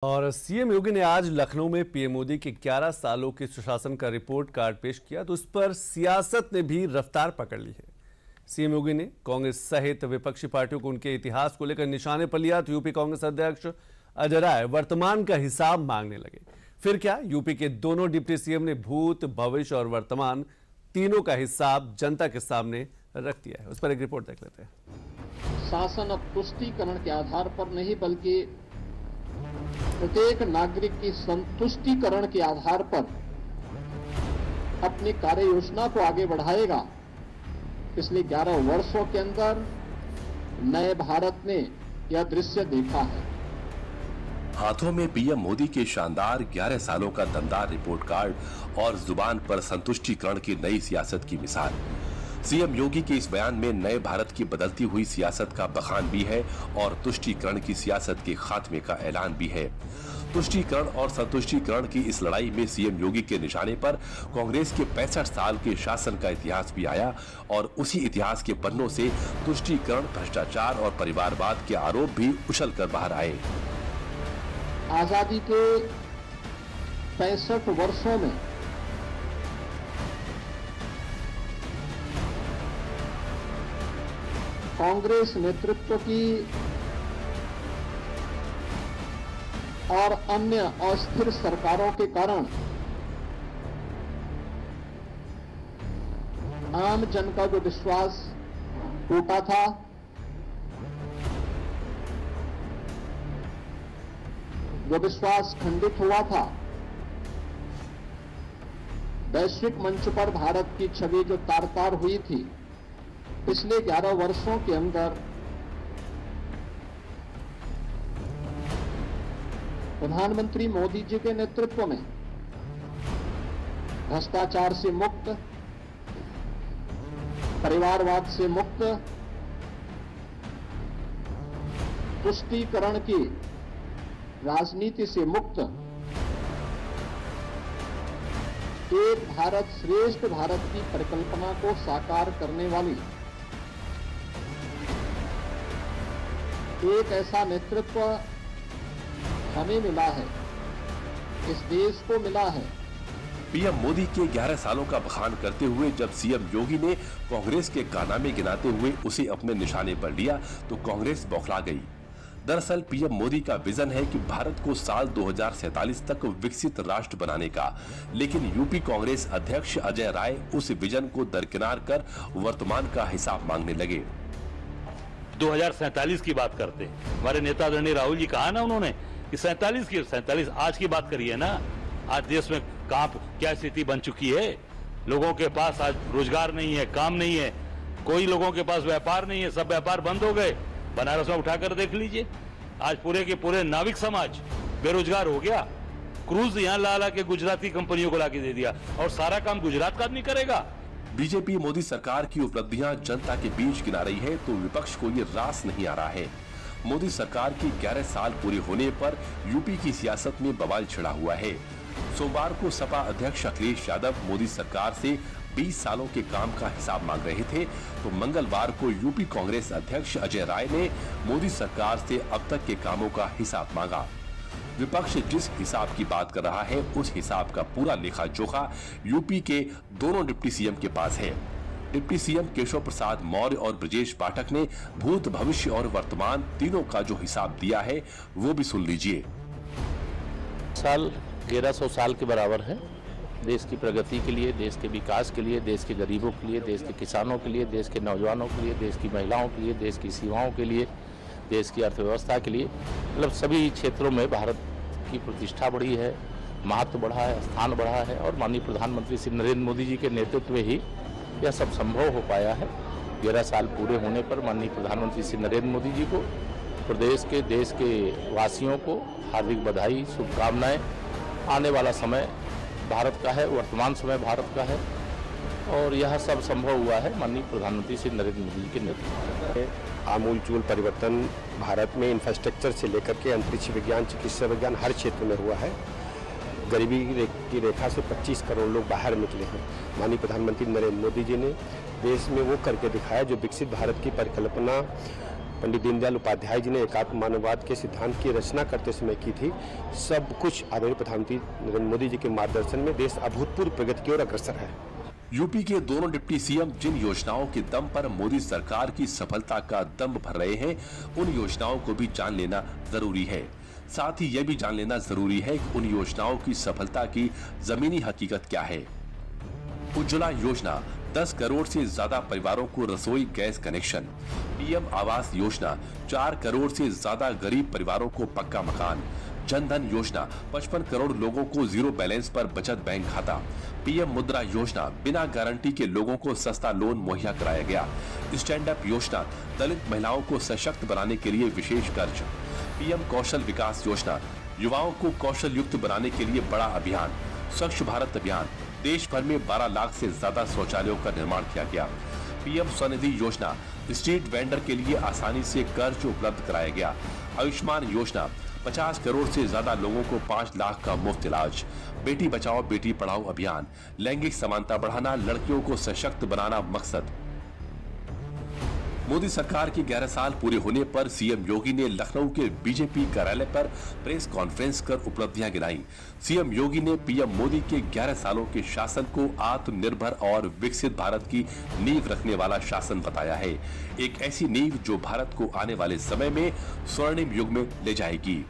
और सीएम योगी ने आज लखनऊ में पीएम मोदी के 11 सालों के सुशासन का रिपोर्ट कार्ड पेश किया तो उस पर सियासत ने भी रफ्तार पकड़ ली है। सीएम योगी ने कांग्रेस सहित विपक्षी पार्टियों को उनके इतिहास को लेकर निशाने पर लिया तो यूपी कांग्रेस अध्यक्ष अजय राय वर्तमान का हिसाब मांगने लगे। फिर क्या, यूपी के दोनों डिप्टी सीएम ने भूत, भविष्य और वर्तमान तीनों का हिसाब जनता के सामने रख दिया है। उस पर एक रिपोर्ट देख लेते हैं। शासन अब तुष्टीकरण के आधार पर नहीं बल्कि प्रत्येक नागरिक की संतुष्टिकरण के आधार पर अपनी कार्य योजना को आगे बढ़ाएगा। पिछले 11 वर्षों के अंदर नए भारत ने यह दृश्य देखा है। हाथों में पीएम मोदी के शानदार 11 सालों का दमदार रिपोर्ट कार्ड और जुबान पर संतुष्टिकरण की नई सियासत की मिसाल। सीएम योगी के इस बयान में नए भारत की बदलती हुई सियासत का बखान भी है और तुष्टीकरण की सियासत के खात्मे का ऐलान भी है। तुष्टीकरण और संतुष्टीकरण की इस लड़ाई में सीएम योगी के निशाने पर कांग्रेस के 65 साल के शासन का इतिहास भी आया और उसी इतिहास के पन्नों से तुष्टीकरण, भ्रष्टाचार और परिवारवाद के आरोप भी उछल कर बाहर आए। आजादी के 65 वर्षों में कांग्रेस नेतृत्व की और अन्य अस्थिर सरकारों के कारण आम जन का जो विश्वास टूटा था, जो विश्वास खंडित हुआ था, वैश्विक मंच पर भारत की छवि जो तार-तार हुई थी, पिछले 11 वर्षों के अंदर प्रधानमंत्री मोदी जी के नेतृत्व में भ्रष्टाचार से मुक्त, परिवारवाद से मुक्त, तुष्टीकरण की राजनीति से मुक्त एक भारत श्रेष्ठ भारत की परिकल्पना को साकार करने वाली एक ऐसा नेतृत्व हमें मिला है, इस देश को मिला है। पीएम मोदी के 11 सालों का बखान करते हुए जब सीएम योगी ने कांग्रेस के कारनामे गिनाते हुए उसे अपने निशाने पर लिया तो कांग्रेस बौखला गई। दरअसल पीएम मोदी का विजन है कि भारत को साल 2047 तक विकसित राष्ट्र बनाने का, लेकिन यूपी कांग्रेस अध्यक्ष अजय राय उस विजन को दरकिनार कर वर्तमान का हिसाब मांगने लगे। 2047 की बात करते हैं। हमारे नेता आदरणीय राहुल जी कहा ना उन्होंने कि 47 आज की बात करिए ना। आज देश में क्या स्थिति बन चुकी है। लोगों के पास आज रोजगार नहीं है, काम नहीं है, कोई लोगों के पास व्यापार नहीं है, सब व्यापार बंद हो गए। बनारस में उठाकर देख लीजिए, आज पूरे के पूरे नाविक समाज बेरोजगार हो गया। क्रूज यहाँ ला के गुजराती कंपनियों को लाके दे दिया और सारा काम गुजरात का आदमी करेगा। बीजेपी मोदी सरकार की उपलब्धियां जनता के बीच गिना रही है तो विपक्ष को ये रास नहीं आ रहा है। मोदी सरकार की 11 साल पूरे होने पर यूपी की सियासत में बवाल छिड़ा हुआ है। सोमवार को सपा अध्यक्ष अखिलेश यादव मोदी सरकार से 20 सालों के काम का हिसाब मांग रहे थे तो मंगलवार को यूपी कांग्रेस अध्यक्ष अजय राय ने मोदी सरकार से अब तक के कामों का हिसाब मांगा। विपक्ष जिस हिसाब की बात कर रहा है उस हिसाब का पूरा लेखा जोखा यूपी के दोनों डिप्टी सीएम के पास है। डिप्टी सीएम केशव प्रसाद मौर्य और ब्रजेश पाठक ने भूत, भविष्य और वर्तमान तीनों का जो हिसाब दिया है वो भी सुन लीजिए। साल 1100 साल के बराबर है। देश की प्रगति के लिए, देश के विकास के लिए, देश के गरीबों के लिए, देश के किसानों के लिए, देश के नौजवानों के लिए, देश की महिलाओं के लिए, देश की सेवाओं के लिए, देश की अर्थव्यवस्था के लिए, मतलब सभी क्षेत्रों में भारत की प्रतिष्ठा बढ़ी है, महत्व बढ़ा है, स्थान बढ़ा है और माननीय प्रधानमंत्री श्री नरेंद्र मोदी जी के नेतृत्व में ही यह सब संभव हो पाया है। 11 साल पूरे होने पर माननीय प्रधानमंत्री श्री नरेंद्र मोदी जी को, प्रदेश के, देश के वासियों को हार्दिक बधाई, शुभकामनाएं। आने वाला समय भारत का है, वर्तमान समय भारत का है और यह सब संभव हुआ है माननीय प्रधानमंत्री श्री नरेंद्र मोदी जी के नेतृत्व में। आमूलचूल परिवर्तन भारत में इंफ्रास्ट्रक्चर से लेकर के अंतरिक्ष विज्ञान, चिकित्सा विज्ञान हर क्षेत्र में हुआ है। गरीबी की रेखा से 25 करोड़ लोग बाहर निकले हैं। माननीय प्रधानमंत्री नरेंद्र मोदी जी ने देश में वो करके दिखाया जो विकसित भारत की परिकल्पना पंडित दीनदयाल उपाध्याय जी ने एकात्म मानववाद के सिद्धांत की रचना करते समय की थी। सब कुछ आदरणीय प्रधानमंत्री नरेंद्र मोदी जी के मार्गदर्शन में देश अभूतपूर्व प्रगति की ओर अग्रसर है। यूपी के दोनों डिप्टी सीएम जिन योजनाओं के दम पर मोदी सरकार की सफलता का दम भर रहे हैं, उन योजनाओं को भी जान लेना जरूरी है। साथ ही यह भी जान लेना जरूरी है कि उन योजनाओं की सफलता की जमीनी हकीकत क्या है। उज्ज्वला योजना 10 करोड़ से ज्यादा परिवारों को रसोई gas connection, PM Awas Yojana 4 crore से ज्यादा गरीब परिवारों को पक्का मकान, जन धन योजना 55 करोड़ लोगों को जीरो बैलेंस पर बचत बैंक खाता, पीएम मुद्रा योजना बिना गारंटी के लोगों को सस्ता लोन मुहैया कराया गया, स्टैंड अप योजना दलित महिलाओं को सशक्त बनाने के लिए विशेष कर्ज, पीएम कौशल विकास योजना युवाओं को कौशल युक्त बनाने के लिए बड़ा अभियान, स्वच्छ भारत अभियान देश भर में 12 लाख से ज्यादा शौचालयों का निर्माण किया गया, पीएम स्वनिधि योजना स्ट्रीट वेंडर के लिए आसानी से कर्ज उपलब्ध कराया गया, आयुष्मान योजना 50 करोड़ से ज्यादा लोगों को 5 लाख का मुफ्त इलाज, बेटी बचाओ बेटी पढ़ाओ अभियान, लैंगिक समानता बढ़ाना, लड़कियों को सशक्त बनाना मकसद। मोदी सरकार के 11 साल पूरे होने पर सीएम योगी ने लखनऊ के बीजेपी कार्यालय पर प्रेस कॉन्फ्रेंस कर उपलब्धियां गिनाई। सीएम योगी ने पीएम मोदी के 11 सालों के शासन को आत्मनिर्भर और विकसित भारत की नींव रखने वाला शासन बताया है। एक ऐसी नींव जो भारत को आने वाले समय में स्वर्णिम युग में ले जाएगी।